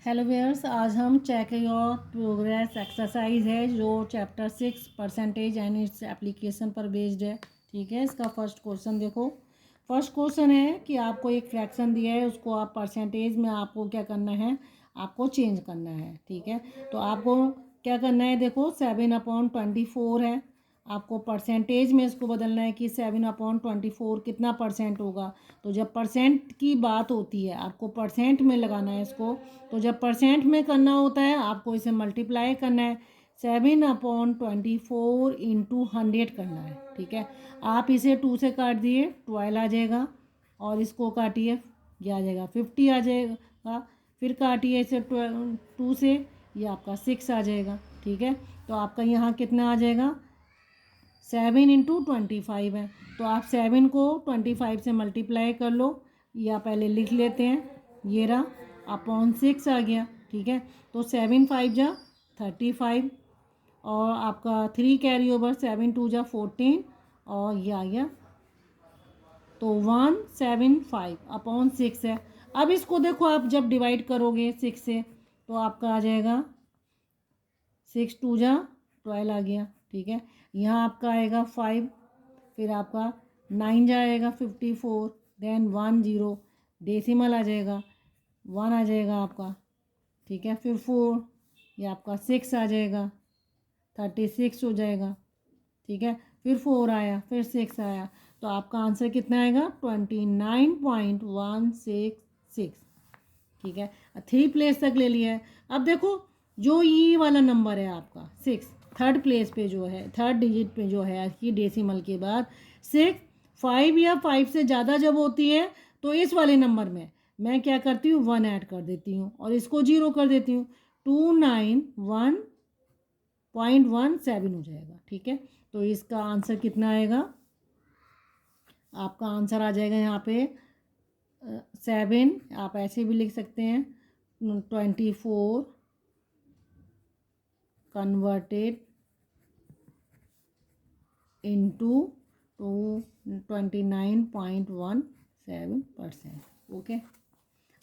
Hello viewers, आज हम check your progress exercise है जो chapter 6 percentage and its application पर बेस्ड है। ठीक है, इसका फर्स्ट क्वेश्चन देखो। फर्स्ट क्वेश्चन है कि आपको एक फ्रैक्शन दिया है, उसको आप परसेंटेज में आपको क्या करना है, आपको चेंज करना है। ठीक है, तो आपको क्या करना है, देखो 7/24 है, आपको परसेंटेज में इसको बदलना है कि 7/24 कितना परसेंट होगा। तो जब परसेंट की बात होती है आपको परसेंट में लगाना है इसको। तो जब परसेंट में करना होता है आपको इसे मल्टीप्लाई करना है, 7/24 इंटू 100 करना है। ठीक है, आप इसे 2 से काट दिए 12 आ जाएगा, और इसको काटिए ये आ जाएगा 50 आ जाएगा, फिर काटिए इसे 2 से, ये आपका 6 आ जाएगा। ठीक है, तो आपका यहाँ कितना आ जाएगा, 7/25 है। तो आप 7 को 25 से मल्टीप्लाई कर लो, या पहले लिख लेते हैं, ये रहा अपॉन 6 आ गया। ठीक है, तो 7 5 जा 35, और आपका 3 कैरी ओवर, 7 2 जा 14, और ये आ गया, तो 175 अपॉन 6 है। अब इसको देखो, आप जब डिवाइड करोगे 6 से तो आपका आ जाएगा 6 2 जा 12 आ गया। ठीक है, यहाँ आपका आएगा 5, फिर आपका 9 जाएगा 54, देन 1 0 डेसिमल आ जाएगा, 1 आ जाएगा आपका। ठीक है, फिर 4, ये आपका 6 आ जाएगा, 36 हो जाएगा। ठीक है, फिर 4 आया, फिर 6 आया, तो आपका आंसर कितना आएगा, 29.166। ठीक है, 3 प्लेस तक ले लिया है। अब देखो, जो ये वाला नंबर है आपका 6, थर्ड प्लेस पे जो है, थर्ड डिजिट पे जो है कि डेसिमल के बाद 6 5 या 5 से ज़्यादा जब होती है तो इस वाले नंबर में मैं क्या करती हूँ, 1 ऐड कर देती हूँ और इसको 0 कर देती हूँ, 291.17 हो जाएगा। ठीक है, तो इसका आंसर कितना आएगा, आपका आंसर आ जाएगा यहाँ पे 7, आप ऐसे भी लिख सकते हैं, 24 कन्वर्टेड इंटू 29.17%। ओके,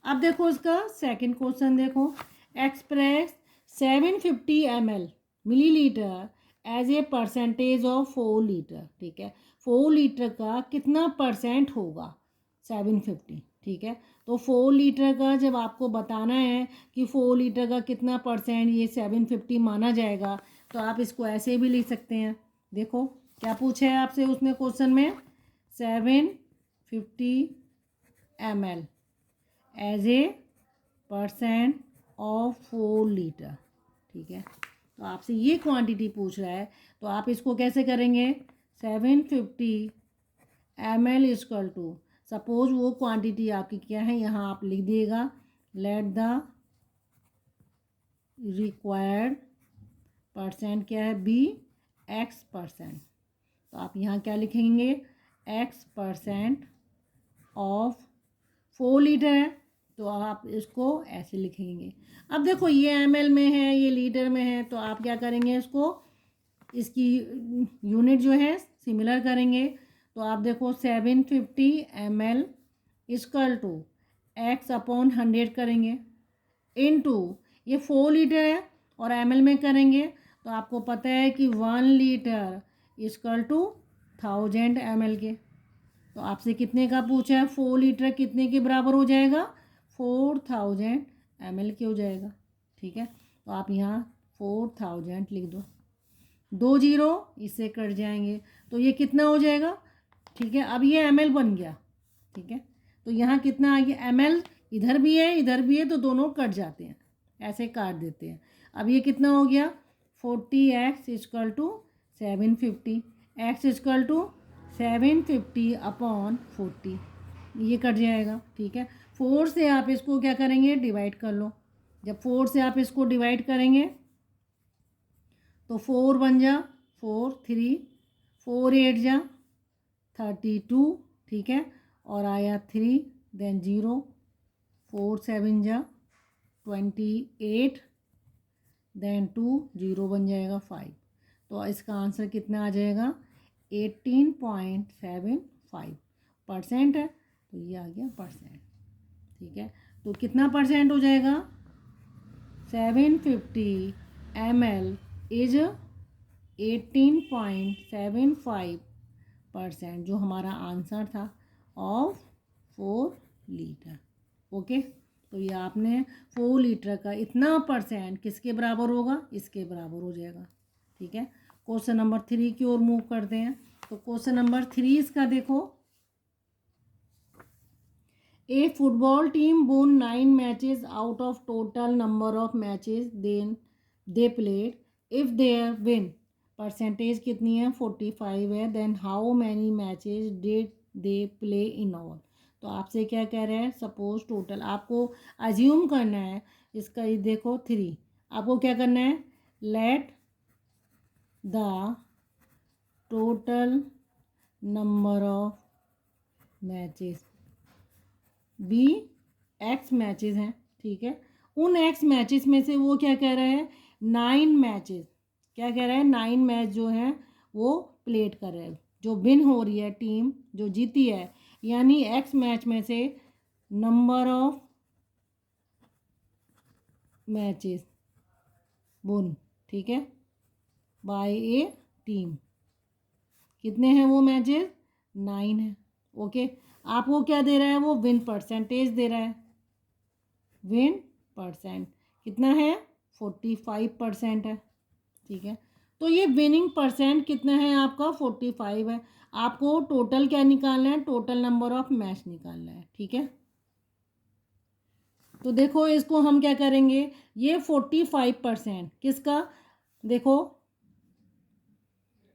अब देखो इसका सेकंड क्वेश्चन देखो। Express 750 ml millilitre as a percentage of 4 litre. ठीक है, 4 लीटर का कितना परसेंट होगा, 750। ठीक है, तो 4 लीटर का जब आपको बताना है कि 4 लीटर का कितना परसेंट ये 750 माना जाएगा, तो आप इसको ऐसे भी लिख सकते हैं। देखो क्या पूछा है आपसे उसने क्वेश्चन में, 750 ml as a percent of 4 litre. ठीक है, तो आपसे ये क्वांटिटी पूछ रहा है, तो आप इसको कैसे करेंगे, 750 ml इक्वल टू, सपोज वो क्वांटिटी आपकी क्या है, यहाँ आप लिख दिएगा, लेट द रिक्वायर्ड परसेंट क्या है, बी x%। तो आप यहाँ क्या लिखेंगे, x% ऑफ 4 लीटर है, तो आप इसको ऐसे लिखेंगे। अब देखो ये ml में है, ये लीटर में है, तो आप क्या करेंगे, इसको इसकी यूनिट जो है सिमिलर करेंगे। तो आप देखो 750 ml इक्वल टू x/100 करेंगे, इनटू ये 4 लीटर है और ml में करेंगे, तो आपको पता है कि 1 लीटर इक्वल टू 1000 ml के। तो आपसे कितने का पूछा है, 4 लीटर कितने के बराबर हो जाएगा, 4000 ml के हो जाएगा। ठीक है, तो आप यहाँ 4000 लिख दो, 2 जीरो इससे कट जाएंगे, तो ये कितना हो जाएगा। ठीक है, अब ये ml बन गया। ठीक है, तो यहाँ कितना आ गया, ml इधर भी है इधर भी है, तो दोनों कट जाते हैं, ऐसे काट देते हैं। अब ये कितना हो गया, 40x equal to 750, x equal to 750 upon 40, ये कट जाएगा। ठीक है, 4 से आप इसको क्या करेंगे, डिवाइड कर लो। जब 4 से आप इसको डिवाइड करेंगे तो 4 बन जा 4 3, 4 8 जा 32। ठीक है, और आया 3, देन 0, 4 7 जा 28, देन 2 0 बन जाएगा 5। तो इसका आंसर कितना आ जाएगा, 18.75% है, तो ये आ गया परसेंट। ठीक है, तो कितना परसेंट हो जाएगा, 750 ml इज 18.75%, जो हमारा आंसर था ऑफ 4 लीटर। ओके, तो ये आपने 4 लीटर का इतना परसेंट किसके बराबर होगा, इसके बराबर हो जाएगा। ठीक है, क्वेश्चन नंबर 3 की ओर मूव करते हैं। तो क्वेश्चन नंबर 3 इसका देखो, a football team won 9 matches out of total number of matches then they played, if their win percentage कितनी है 45 है, then how many matches did they play in all. तो आपसे क्या कह रहे हैं, सपोज टोटल आपको अज्यूम करना है इसका, ये देखो 3, आपको क्या करना है, let the total number of matches be X matches हैं। ठीक है, उन एक्स मैचेस में से वो क्या कह रहा है, 9 मैचेस, क्या कह रहा है, 9 मैच जो है वो प्लेड कर रहे हैं, जो विन हो रही है टीम जो जीती है, यानी एक्स मैच में से नंबर ऑफ मैचेस वुन, ठीक है, बाय ए टीम, कितने हैं वो मैचेस, 9 है। ओके, आपको क्या दे रहा है, वो विन परसेंटेज दे रहा है, विन परसेंट कितना है 45% है। ठीक है, तो ये विनिंग परसेंट कितना है आपका 45 है। आपको टोटल क्या निकालना है, टोटल नंबर ऑफ मैच निकालना है। ठीक है, तो देखो इसको हम क्या करेंगे, ये 45% किसका, देखो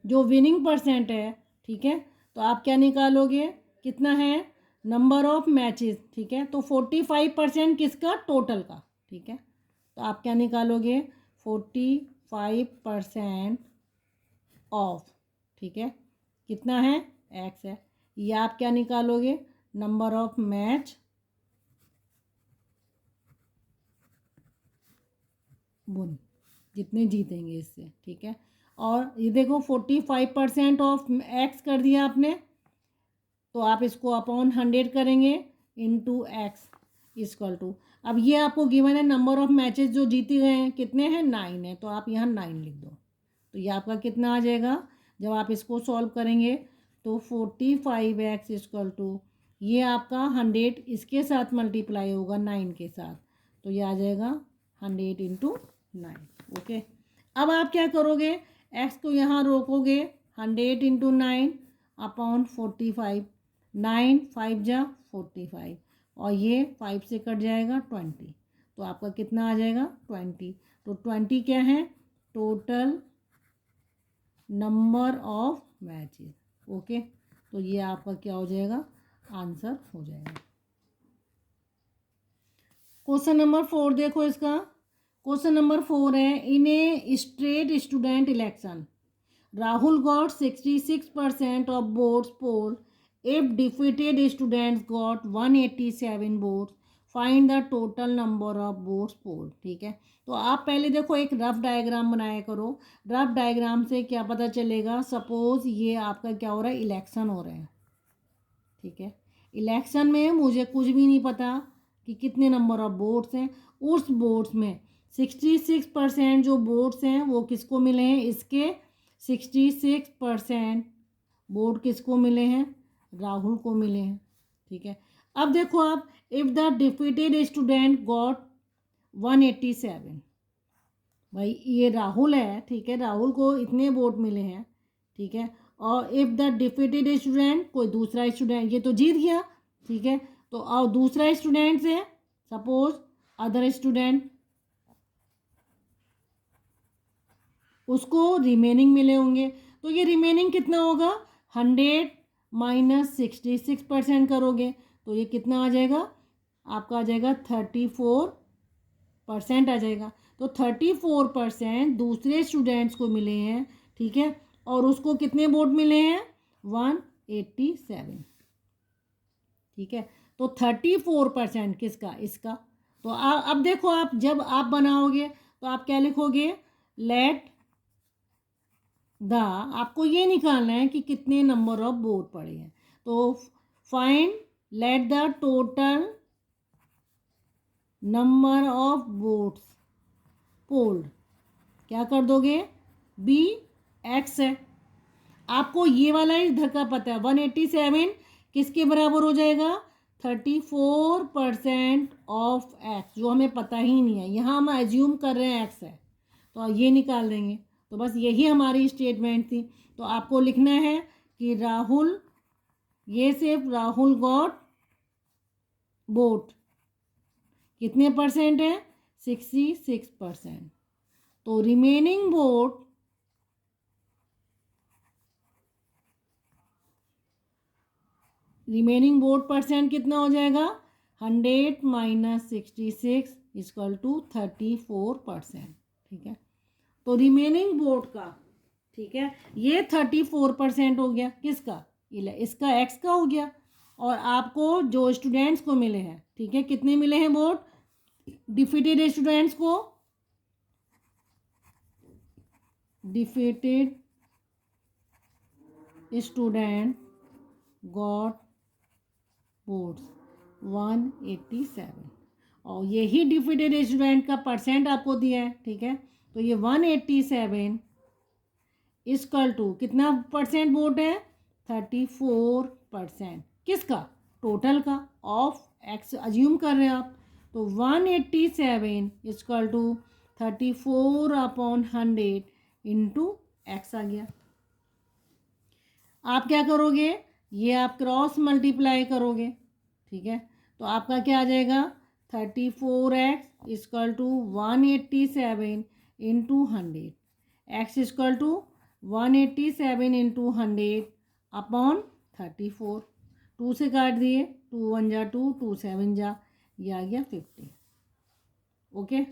जो विनिंग परसेंट है, ठीक है, तो आप क्या निकालोगे, कितना है नंबर ऑफ मैचेस। ठीक है, तो 45% किसका, टोटल का। ठीक है, तो आप क्या निकालोगे, 45% ऑफ, ठीक है, कितना है, एक्स है, ये आप क्या निकालोगे, नंबर ऑफ मैच बुन, जितने जीतेंगे इससे। ठीक है, और ये देखो 45% ऑफ एक्स कर दिया आपने, तो आप इसको अपॉन 100 करेंगे इंटू एक्स इक्वल टू, अब ये आपको गिवन है नंबर ऑफ मैचेस जो जीते गए हैं कितने हैं, 9 है, तो आप यहाँ 9 लिख दो। तो ये आपका कितना आ जाएगा, जब आप इसको सॉल्व करेंगे तो 45x इक्वल टू, ये आपका 100 इसके साथ मल्टीप्लाई होगा 9 के साथ, तो ये आ जाएगा 100 इंटू 9। ओके, अब आप क्या करोगे, x को यहाँ रोकोगे, 100 इंटू 9 अपॉन 45, 9 5 जा 45, और ये 5 से कट जाएगा 20, तो आपका कितना आ जाएगा 20। तो 20 क्या है, total number of matches. Okay, तो ये आपका क्या हो जाएगा, आंसर हो जाएगा। क्वेश्चन नंबर 4 देखो इसका, क्वेश्चन नंबर 4 है, in a state student election Rahul got 66% of votes poll, if defeated students got 187 votes, find the total number of votes poll. ठीक है, तो आप पहले देखो एक रफ डायग्राम बनाया करो, रफ डायग्राम से क्या पता चलेगा, सपोज ये आपका क्या हो रहा है, इलेक्शन हो रहे हैं। ठीक है, इलेक्शन में मुझे कुछ भी नहीं पता कि कितने नंबर ऑफ वोट्स हैं, उस वोट्स में 66% जो वोट्स हैं वो किसको मिले हैं, इसके 66% वोट किसको मिले हैं, राहुल को मिले हैं। ठीक है, अब देखो आप, if the defeated student got 187, भाई ये राहुल है, ठीक है, राहुल को इतने वोट मिले हैं। ठीक है, और इफ़ द डिफीटेड स्टूडेंट, कोई दूसरा स्टूडेंट, ये तो जीत गया। ठीक है, तो और दूसरा स्टूडेंट है, सपोज अदर स्टूडेंट, उसको रिमेनिंग मिले होंगे, तो ये रिमेनिंग कितना होगा, 100 माइनस 66% करोगे तो ये कितना आ जाएगा, आपका आ जाएगा 34% आ जाएगा। तो 34% दूसरे स्टूडेंट्स को मिले हैं। ठीक है, और उसको कितने वोट मिले हैं, 187। ठीक है, तो 34% किसका, इसका। तो अब देखो आप जब आप बनाओगे तो आप क्या लिखोगे, लेट द, आपको ये निकालना है कि कितने नंबर ऑफ वोट पड़े हैं, तो find late the total number of votes fold क्या कर दोगे, बी एक्स है। आपको ये वाला ही इधर का पता है, 187 किसके बराबर हो जाएगा, 34% ऑफ एक्स, जो हमें पता ही नहीं है, यहाँ हम एज्यूम कर रहे हैं एक्स है, तो ये निकाल देंगे। तो बस यही हमारी स्टेटमेंट थी। तो आपको लिखना है कि राहुल, ये सिर्फ राहुल गॉट बोट कितने परसेंट है, 66%। तो रिमेनिंग बोट परसेंट कितना हो जाएगा, 100 माइनस 66 इक्वल टू 34%। ठीक है, तो रिमेनिंग बोट का, ठीक है, ये 34% हो गया किसका, इसका एक्स का हो गया। और आपको जो स्टूडेंट्स को मिले हैं, ठीक है, कितने मिले हैं बोट, डिफीटेड स्टूडेंट्स को, डिफीटेड स्टूडेंट गॉट बोट्स 187, और यही डिफीटेड स्टूडेंट का परसेंट आपको दिया है। ठीक है, तो ये 187 इक्वल टू कितना परसेंट बोट है, 34%, किसका, टोटल का, ऑफ एक्स अज्यूम कर रहे हैं आप। तो 187 इक्वल टू 34/100 इंटू एक्स आ गया। आप क्या करोगे, ये आप क्रॉस मल्टीप्लाई करोगे। ठीक है, तो आपका क्या आ जाएगा, 34x equal to 187 into 100, X equal to 187 into 100 upon 34, 2 से काट दिए, 2 1 जा 2, 2 7 जा, ये आ गया 50। ओके,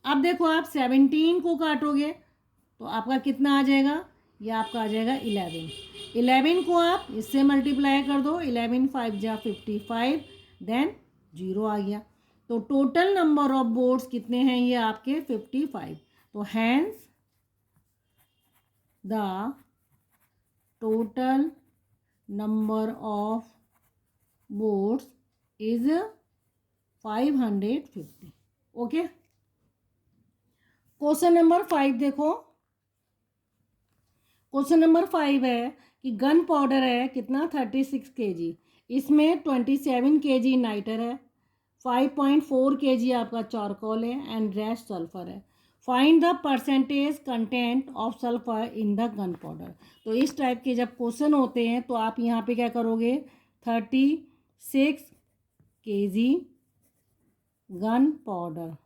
अब देखो आप 17 को काटोगे तो आपका कितना आ जाएगा, ये आपका आ जाएगा 11 को आप इससे मल्टीप्लाई कर दो, 11 5 जा 55, देन 0 आ गया। तो टोटल नंबर ऑफ बोर्ड्स कितने हैं, ये आपके 55। तो hence the total number of boards is 550। Okay, question number 5 देखो, क्वेश्चन नंबर 5 है कि गन पाउडर है कितना, 36 kg, इसमें 27 kg नाइटर है, 5.4 kg आपका चारकोल है एंड रेस्ट सल्फर है। Find the percentage content of sulphur in the gun powder. तो इस टाइप के जब क्वेश्चन होते हैं तो आप यहाँ पे क्या करोगे, 36 kg गन पाउडर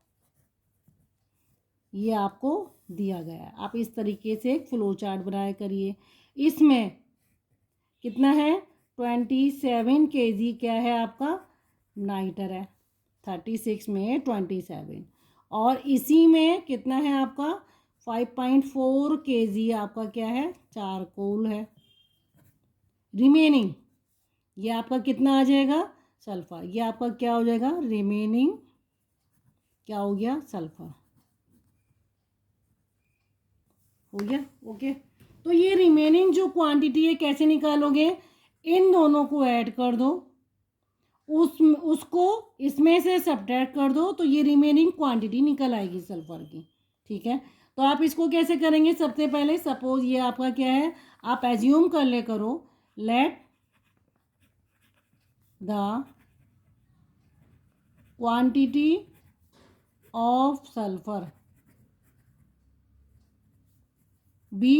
ये आपको दिया गया है, आप इस तरीके से एक फ्लो चार्ट बनाया करिए। इसमें कितना है, 27 kg क्या है आपका नाइटर है, 36 में 27, और इसी में कितना है आपका 5.4 kg आपका क्या है चारकोल है। रिमेनिंग ये आपका कितना आ जाएगा, सल्फर, ये आपका क्या हो जाएगा, रिमेनिंग क्या हो गया, सल्फर हो गया। ओके, तो ये रिमेनिंग जो क्वांटिटी है कैसे निकालोगे, इन दोनों को ऐड कर दो, उसको इसमें से सब्ट्रैक्ट कर दो, तो ये रिमेनिंग क्वांटिटी निकल आएगी सल्फर की। ठीक है, तो आप इसको कैसे करेंगे, सबसे पहले सपोज ये आपका क्या है, आप एज्यूम कर ले करो, let the quantity of sulphur be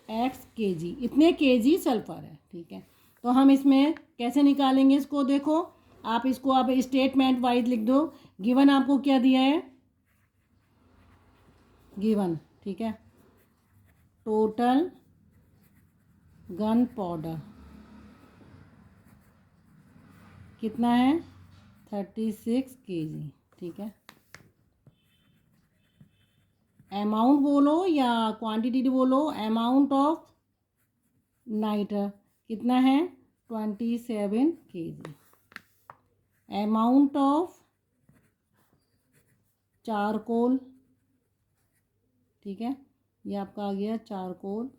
X kg, इतने kg सल्फर है। ठीक है, तो हम इसमें कैसे निकालेंगे इसको, देखो आप इसको आप स्टेटमेंट वाइज लिख दो। गिवन आपको क्या दिया है, गिवन, ठीक है, टोटल गन पाउडर कितना है, 36 kg। ठीक है, अमाउंट बोलो या क्वांटिटी बोलो, अमाउंट ऑफ नाइटर कितना है, 27 kg, अमाउंट ऑफ चारकोल, ठीक है, ये आपका आ गया चारकोल,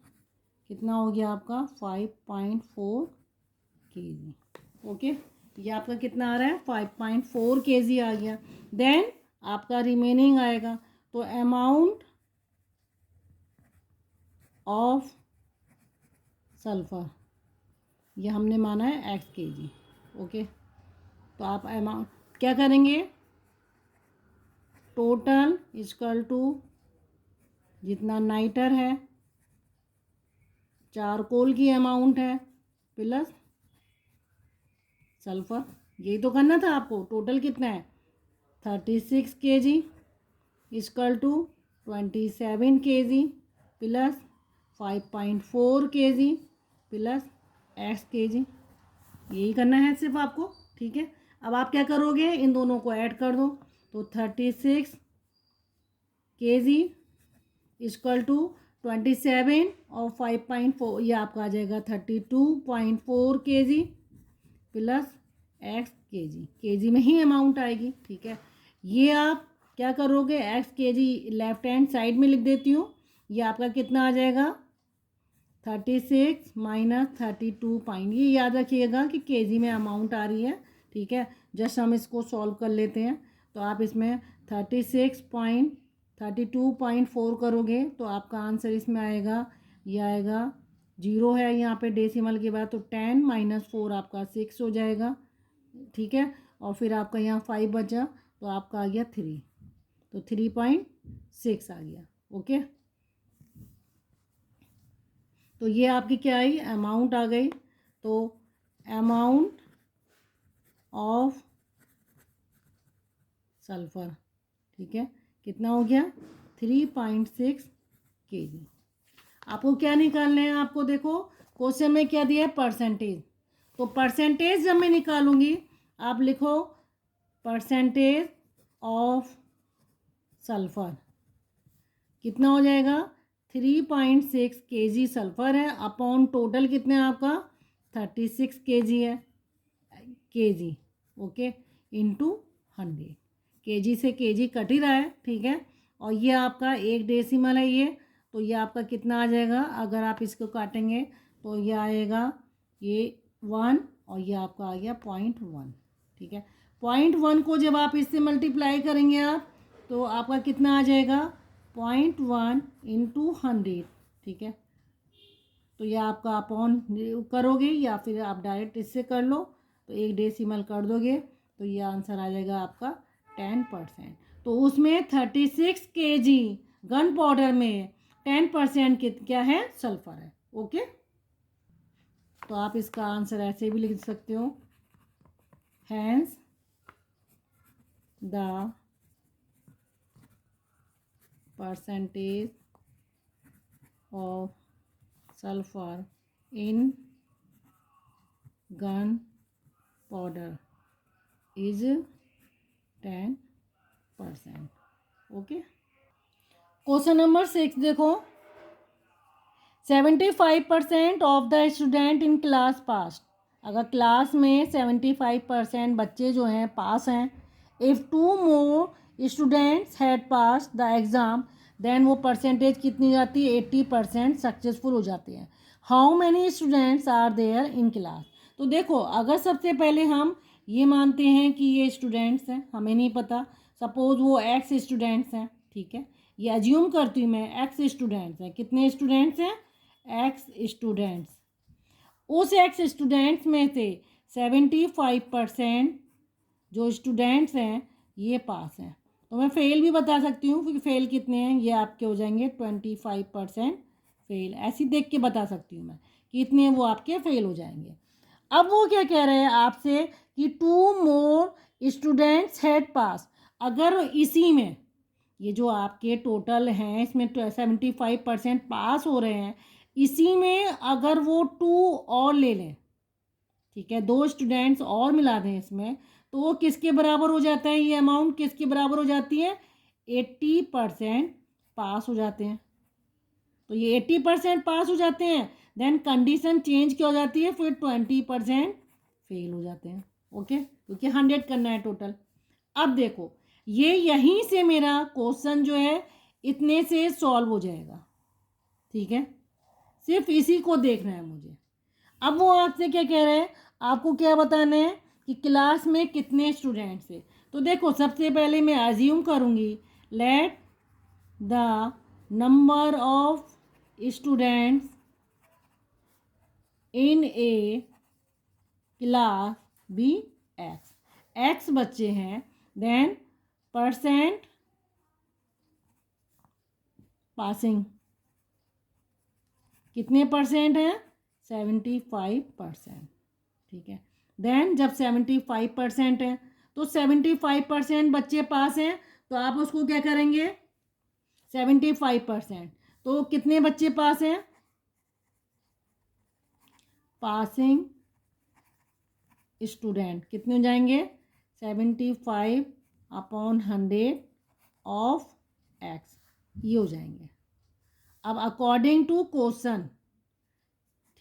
कितना हो गया आपका 5.4 kg। ओके, ये आपका कितना आ रहा है, 5.4 kg आ गया। देन आपका रिमेनिंग आएगा, तो अमाउंट ऑफ सल्फर ये हमने माना है x kg। ओके, तो आप अमाउंट क्या करेंगे, टोटल इक्वल टू जितना नाइटर है, चारकोल की अमाउंट है, प्लस सल्फर। यही तो करना था आपको। टोटल कितना है 36 kg equal to 27 kg plus 5.4 kg plus x kg। यही करना है सिर्फ आपको। ठीक है, अब आप क्या करोगे, इन दोनों को ऐड कर दो। तो 36 kg इक्वल टू 27 और 5.4, ये आपका आ जाएगा 32.4 kg plus x kg। kg में ही अमाउंट आएगी। ठीक है, ये आप क्या करोगे, x kg left hand side में लिख देती हूँ। ये आपका कितना आ जाएगा 36 माइनस 32 पॉइंट। ये याद रखिएगा कि kg में अमाउंट आ रही है। ठीक है, जस्ट हम इसको सॉल्व कर लेते हैं। तो आप इसमें 32.4 करोगे तो आपका आंसर इसमें आएगा, ये आएगा 0 है यहाँ पे डेसिमल के बाद, तो 10 माइनस 4 आपका 6 हो जाएगा। ठीक है, और फिर आपका यहाँ 5 बचा तो आपका आ गया 3, तो 3.6 आ गया। ओके, तो ये आपकी क्या आई, अमाउंट आ गई। तो अमाउंट ऑफ सल्फर, ठीक है, कितना हो गया 3.6 kg। आपको क्या निकालना है, आपको देखो क्वेश्चन में क्या दिया है, परसेंटेज। तो परसेंटेज जब मैं निकालूंगी, आप लिखो परसेंटेज ऑफ सल्फर कितना हो जाएगा, 3.6 kg सल्फर है अपॉन टोटल कितने आपका 36 kg है, kg। Okay, into 100। kg से kg कट ही रहा है। ठीक है, और ये आपका एक डेसिमल है ये, तो ये आपका कितना आ जाएगा, अगर आप इसको काटेंगे तो ये आएगा ये 1 और ये आपका आ गया 0.1। ठीक है, 0.1 को जब आप इससे मल्टीप्लाई करेंगे आप, तो आपका कितना आ जाएगा 0.1 इंटू 100। ठीक है, तो ये आपका अपॉन करोगे या फिर आप डायरेक्ट इससे कर लो, तो एक डेसिमल कर दोगे तो ये आंसर आ जाएगा आपका 10%। तो उसमें 36 kg गन पाउडर में 10% क्या है, सल्फर है। ओके, तो आप इसका आंसर ऐसे भी लिख सकते हो, hence the percentage of sulphur in gun powder is 10%। Okay, question number 6 देखो, 75% of the student in class pass. अगर क्लास में 75% बच्चे जो हैं पास हैं, if 2 more students had pass the exam, then वो परसेंटेज कितनी जाती है, 80% सक्सेसफुल हो जाते हैं। How many students are there in class. तो देखो, अगर सबसे पहले हम ये मानते हैं कि ये स्टूडेंट्स हैं, हमें नहीं पता, सपोज़ वो एक्स स्टूडेंट्स हैं। ठीक है, ये एज्यूम करती हूँ मैं एक्स स्टूडेंट्स हैं। कितने स्टूडेंट्स हैं, एक्स स्टूडेंट्स। उस एक्स स्टूडेंट्स में से 75% जो स्टूडेंट्स हैं ये पास हैं। तो मैं फ़ेल भी बता सकती हूँ, क्योंकि फ़ेल कितने हैं, ये आपके हो जाएंगे 25% फ़ेल। ऐसी देख के बता सकती हूँ मैं कि इतने वो आपके फ़ेल हो जाएंगे। अब वो क्या कह रहे हैं आपसे कि 2 मोर स्टूडेंट्स हैड पास। अगर इसी में ये जो आपके टोटल हैं इसमें 75% पास हो रहे हैं, इसी में अगर वो 2 और ले लें, ठीक है, 2 स्टूडेंट्स और मिला दें इसमें, तो वो किसके बराबर हो जाता है, ये अमाउंट किसके बराबर हो जाती है, 80% पास हो जाते हैं। तो ये 80% पास हो जाते हैं, देन कंडीशन चेंज क्या हो जाती है, फिर 20% फेल हो जाते हैं। ओके, क्योंकि 100 करना है टोटल। अब देखो, ये यहीं से मेरा क्वेश्चन जो है इतने से सॉल्व हो जाएगा। ठीक है, सिर्फ इसी को देखना है मुझे। अब वो आपसे क्या कह रहे हैं, आपको क्या बताना है कि क्लास में कितने स्टूडेंट्स हैं। तो देखो, सबसे पहले मैं अज्यूम करूँगी, late the number of students in a class be x. x बच्चे हैं, then परसेंट पासिंग कितने परसेंट हैं? 75%। ठीक है, देन जब 75% है तो 75% बच्चे पास हैं, तो आप उसको क्या करेंगे? 75%, तो कितने बच्चे पास हैं? पासिंग स्टूडेंट कितने हो जाएंगे? 75/100 ऑफ एक्स, ये हो जाएंगे। अब अकॉर्डिंग टू क्वेश्चन,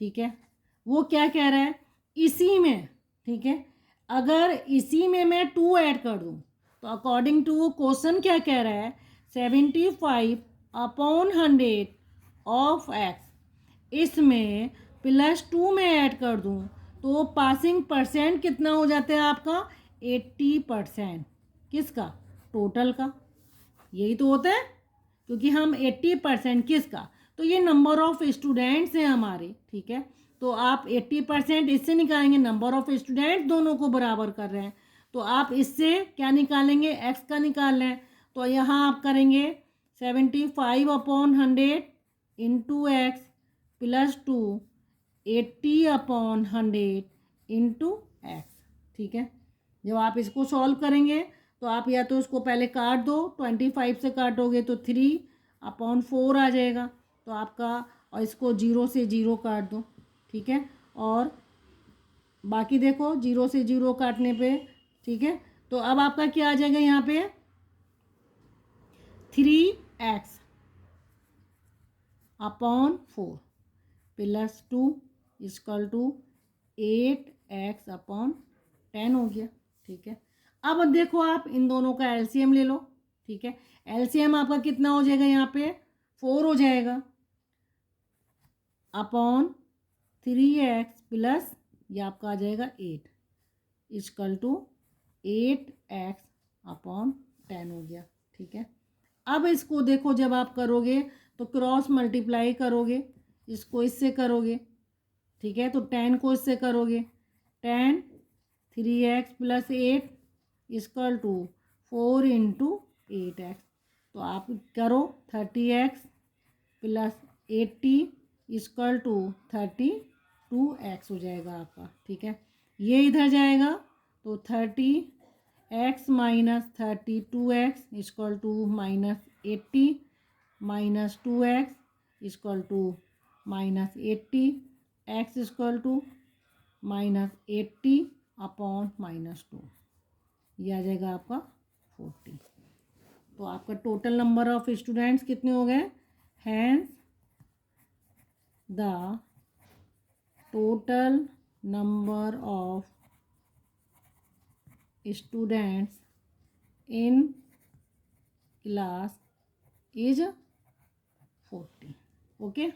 ठीक है, वो क्या कह रहा है? इसी में, ठीक है, अगर इसी में मैं 2 ऐड कर दूं तो अकॉर्डिंग टू क्वेश्चन क्या कह रहा है? 75/100 ऑफ एक्स, इसमें +2 में ऐड कर दूं तो पासिंग परसेंट कितना हो जाता है आपका? 80%। किसका? टोटल का। यही तो होता है, क्योंकि हम 80% किसका? तो ये नंबर ऑफ स्टूडेंट्स हैं हमारे, ठीक है, तो आप 80% इससे निकालेंगे, नंबर ऑफ स्टूडेंट्स दोनों को बराबर कर रहे हैं, तो आप इससे क्या निकालेंगे? एक्स का निकाल लें। तो यहाँ आप करेंगे 75/100 इंटू एक्स +2 80/100 इंटू एक्स। ठीक है, जब आप इसको सॉल्व करेंगे तो आप या तो इसको पहले काट दो, 25 से काटोगे तो 3/4 आ जाएगा, तो आपका, और इसको 0 से 0 काट दो। ठीक है, और बाकी देखो 0 से 0 काटने पे, ठीक है, तो अब आपका क्या आ जाएगा? यहाँ पे 3x/4 +2 = 8x/10 हो गया। ठीक है, अब देखो आप इन दोनों का एलसीएम ले लो। ठीक है, एलसीएम आपका कितना हो जाएगा? यहाँ पे 4 हो जाएगा अपॉन 3x प्लस ये आपका आ जाएगा 8 = 8x/10 हो गया। ठीक है, अब इसको देखो, जब आप करोगे तो क्रॉस मल्टीप्लाई करोगे, इसको इससे करोगे, ठीक है, तो 10 को इससे करोगे, 10 3x + 8 = 4 × 8x, तो आप करो 30x + 80 = 32x हो जाएगा आपका। ठीक है, ये इधर जाएगा तो 30x - 32x = -80 - 2x = -80 x = -80/-2, ये आ जाएगा आपका 40। तो आपका टोटल नंबर ऑफ स्टूडेंट्स कितने हो गए? Hence the total number of students in class is 40। Okay.